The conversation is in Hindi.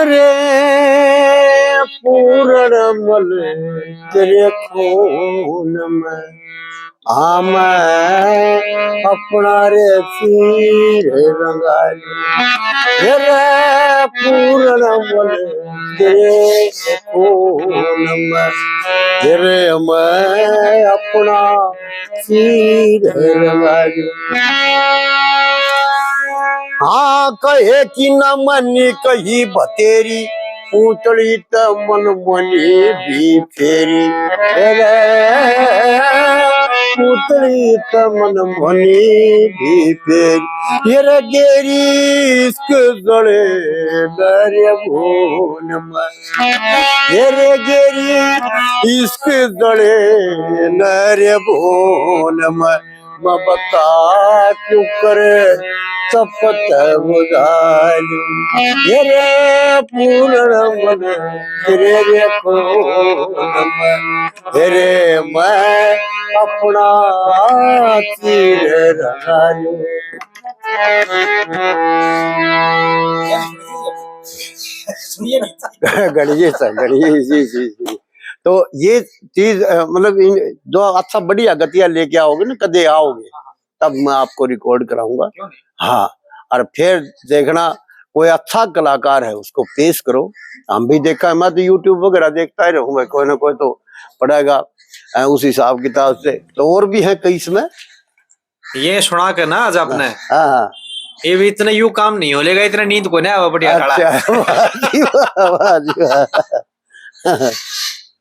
रे पूर्णमल तेरे खून में आम अपना रे सिर रंगाली। रे पूर्णमल तेरे खून में तेरे मैं अपना सिर रंगाली। हाँ कहे कि न मनी कही बतेरी पूतली त मन मनी भी फेरी। पूतली त मन मनी भी फेरी। ये रे गेरी इश्क गले दरिया भून में। ये रे गेरी इश्क गले दरिया भून में। मैं बता क्यों करे चपत बुझालू। ये रे पूर्णमल तेरे रे खून में तेरे मैं अपना तीर रंगालू। गणेश जी। तो ये चीज मतलब जो अच्छा बढ़िया गतियां लेके आओगे ना, कदे आओगे तब मैं आपको रिकॉर्ड कराऊंगा। हाँ और फिर देखना कोई अच्छा कलाकार है उसको पेश करो। हम भी देखा है, मैं तो यूट्यूब वगैरह देखता ही रहूंगा, कोई ना कोई तो पड़ेगा उस हिसाब किताब से। तो और भी है कई इसमें ये सुना के ना आज आपने। हाँ ये भी इतना यू काम नहीं होलेगा, इतना नींद को नहीं आवा बढ़िया खड़ा। अच्छा